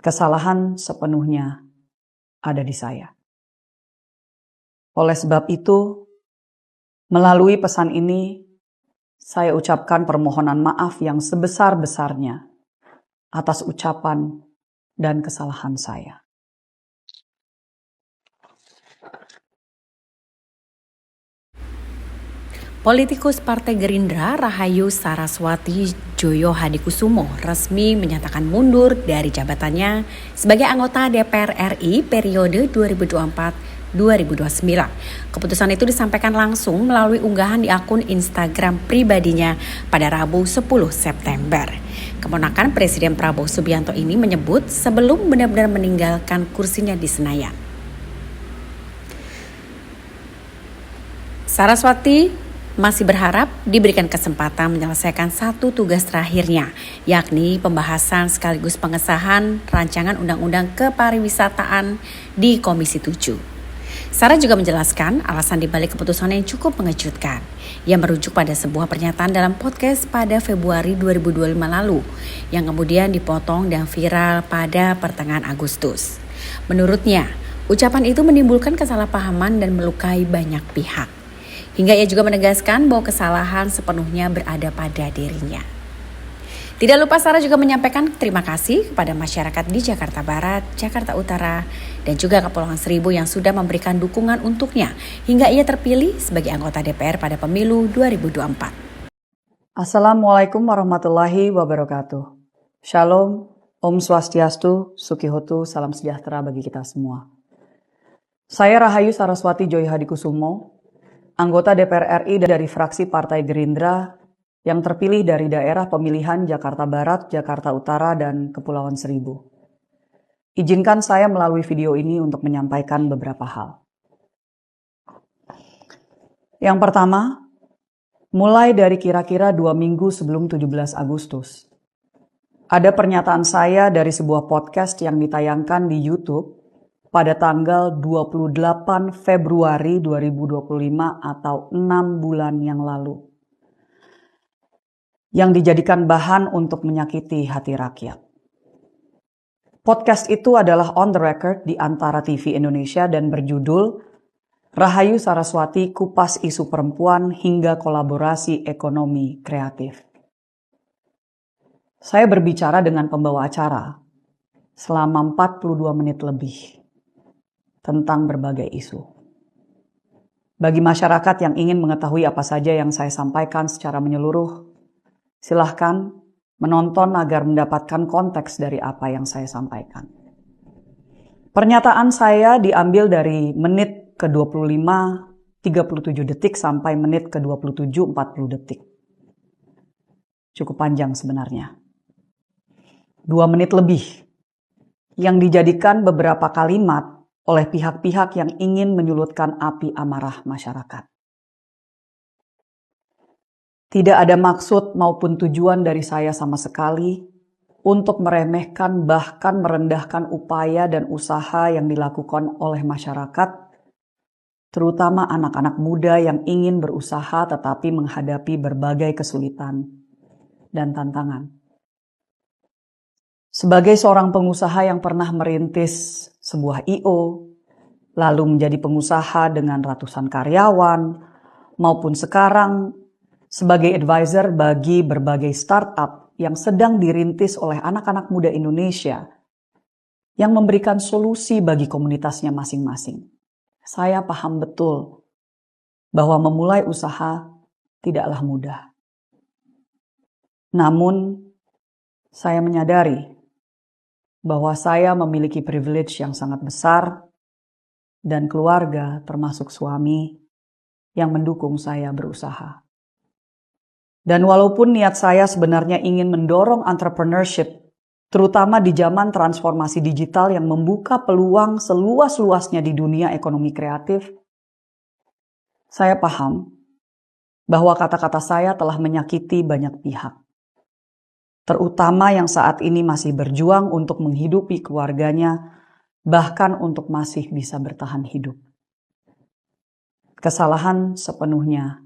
Kesalahan sepenuhnya ada di saya. Oleh sebab itu, melalui pesan ini, saya ucapkan permohonan maaf yang sebesar-besarnya atas ucapan dan kesalahan saya. Politikus Partai Gerindra Rahayu Saraswati Joyo Hadikusumo resmi menyatakan mundur dari jabatannya sebagai anggota DPR RI periode 2024-2029. Keputusan itu disampaikan langsung melalui unggahan di akun Instagram pribadinya pada Rabu 10 September. Keponakan Presiden Prabowo Subianto ini menyebut sebelum benar-benar meninggalkan kursinya di Senayan. Saraswati masih berharap diberikan kesempatan menyelesaikan satu tugas terakhirnya, yakni pembahasan sekaligus pengesahan rancangan undang-undang kepariwisataan di Komisi 7. Sarah juga menjelaskan alasan dibalik keputusan yang cukup mengejutkan. Ia merujuk pada sebuah pernyataan dalam podcast pada Februari 2025 lalu, yang kemudian dipotong dan viral pada pertengahan Agustus. Menurutnya, ucapan itu menimbulkan kesalahpahaman dan melukai banyak pihak. Hingga ia juga menegaskan bahwa kesalahan sepenuhnya berada pada dirinya. Tidak lupa Sarah juga menyampaikan terima kasih kepada masyarakat di Jakarta Barat, Jakarta Utara, dan juga Kepulauan Seribu yang sudah memberikan dukungan untuknya hingga ia terpilih sebagai anggota DPR pada pemilu 2024. Assalamualaikum warahmatullahi wabarakatuh. Shalom, Om Swastiastu, Sukihotu, salam sejahtera bagi kita semua. Saya Rahayu Saraswati Joyo Hadikusumo, anggota DPR RI dari fraksi Partai Gerindra yang terpilih dari daerah pemilihan Jakarta Barat, Jakarta Utara, dan Kepulauan Seribu. Izinkan saya melalui video ini untuk menyampaikan beberapa hal. Yang pertama, mulai dari kira-kira 2 minggu sebelum 17 Agustus, ada pernyataan saya dari sebuah podcast yang ditayangkan di YouTube pada tanggal 28 Februari 2025 atau 6 bulan yang lalu, yang dijadikan bahan untuk menyakiti hati rakyat. Podcast itu adalah on the record di Antara TV Indonesia dan berjudul Rahayu Saraswati Kupas Isu Perempuan hingga Kolaborasi Ekonomi Kreatif. Saya berbicara dengan pembawa acara selama 42 menit lebih tentang berbagai isu. Bagi masyarakat yang ingin mengetahui apa saja yang saya sampaikan secara menyeluruh, silahkan menonton agar mendapatkan konteks dari apa yang saya sampaikan. Pernyataan saya diambil dari menit ke-25, 37 detik sampai menit ke-27, 40 detik. Cukup panjang sebenarnya. 2 menit lebih yang dijadikan beberapa kalimat oleh pihak-pihak yang ingin menyulutkan api amarah masyarakat. Tidak ada maksud maupun tujuan dari saya sama sekali untuk meremehkan bahkan merendahkan upaya dan usaha yang dilakukan oleh masyarakat, terutama anak-anak muda yang ingin berusaha tetapi menghadapi berbagai kesulitan dan tantangan. Sebagai seorang pengusaha yang pernah merintis sebuah I.O., lalu menjadi pengusaha dengan ratusan karyawan, maupun sekarang sebagai advisor bagi berbagai startup yang sedang dirintis oleh anak-anak muda Indonesia yang memberikan solusi bagi komunitasnya masing-masing. Saya paham betul bahwa memulai usaha tidaklah mudah. Namun, saya menyadari bahwa saya memiliki privilege yang sangat besar dan keluarga termasuk suami yang mendukung saya berusaha. Dan walaupun niat saya sebenarnya ingin mendorong entrepreneurship, terutama di zaman transformasi digital yang membuka peluang seluas-luasnya di dunia ekonomi kreatif, saya paham bahwa kata-kata saya telah menyakiti banyak pihak. Terutama yang saat ini masih berjuang untuk menghidupi keluarganya, bahkan untuk masih bisa bertahan hidup. Kesalahan sepenuhnya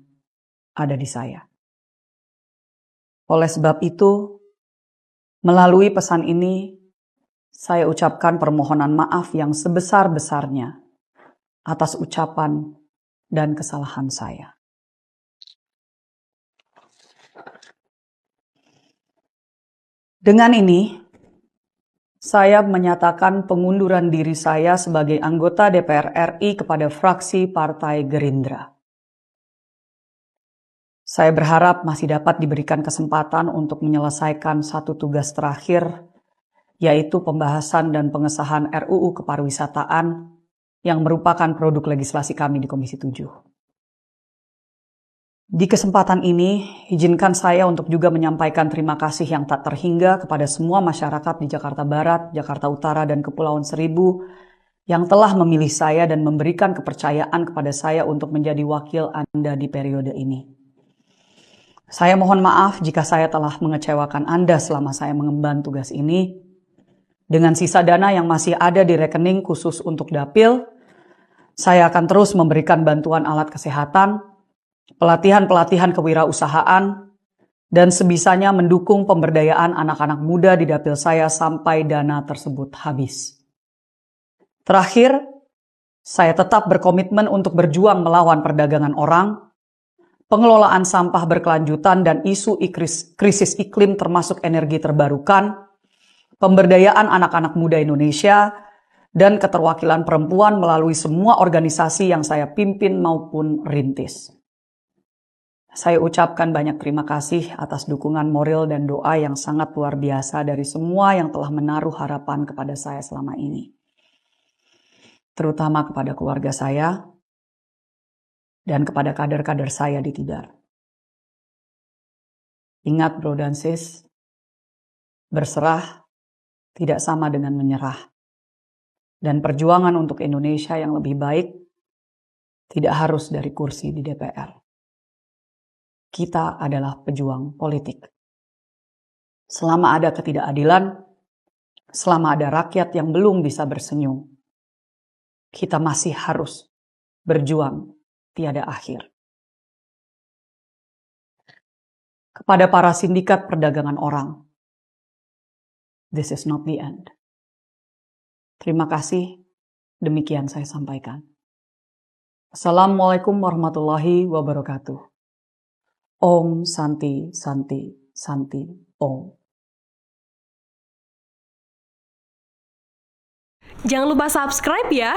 ada di saya. Oleh sebab itu, melalui pesan ini, saya ucapkan permohonan maaf yang sebesar-besarnya atas ucapan dan kesalahan saya. Dengan ini, saya menyatakan pengunduran diri saya sebagai anggota DPR RI kepada fraksi Partai Gerindra. Saya berharap masih dapat diberikan kesempatan untuk menyelesaikan satu tugas terakhir, yaitu pembahasan dan pengesahan RUU Kepariwisataan yang merupakan produk legislasi kami di Komisi 7. Di kesempatan ini, izinkan saya untuk juga menyampaikan terima kasih yang tak terhingga kepada semua masyarakat di Jakarta Barat, Jakarta Utara, dan Kepulauan Seribu yang telah memilih saya dan memberikan kepercayaan kepada saya untuk menjadi wakil Anda di periode ini. Saya mohon maaf jika saya telah mengecewakan Anda selama saya mengemban tugas ini. Dengan sisa dana yang masih ada di rekening khusus untuk dapil, saya akan terus memberikan bantuan alat kesehatan, pelatihan-pelatihan kewirausahaan, dan sebisanya mendukung pemberdayaan anak-anak muda di dapil saya sampai dana tersebut habis. Terakhir, saya tetap berkomitmen untuk berjuang melawan perdagangan orang, pengelolaan sampah berkelanjutan dan isu krisis iklim termasuk energi terbarukan, pemberdayaan anak-anak muda Indonesia, dan keterwakilan perempuan melalui semua organisasi yang saya pimpin maupun rintis. Saya ucapkan banyak terima kasih atas dukungan moral dan doa yang sangat luar biasa dari semua yang telah menaruh harapan kepada saya selama ini. Terutama kepada keluarga saya dan kepada kader-kader saya di Tidar. Ingat bro dan sis, berserah tidak sama dengan menyerah. Dan perjuangan untuk Indonesia yang lebih baik tidak harus dari kursi di DPR. Kita adalah pejuang politik. Selama ada ketidakadilan, selama ada rakyat yang belum bisa bersenyum, kita masih harus berjuang tiada akhir. Kepada para sindikat perdagangan orang, this is not the end. Terima kasih, demikian saya sampaikan. Assalamualaikum warahmatullahi wabarakatuh. Om Santi Santi Santi Om. Jangan lupa subscribe ya.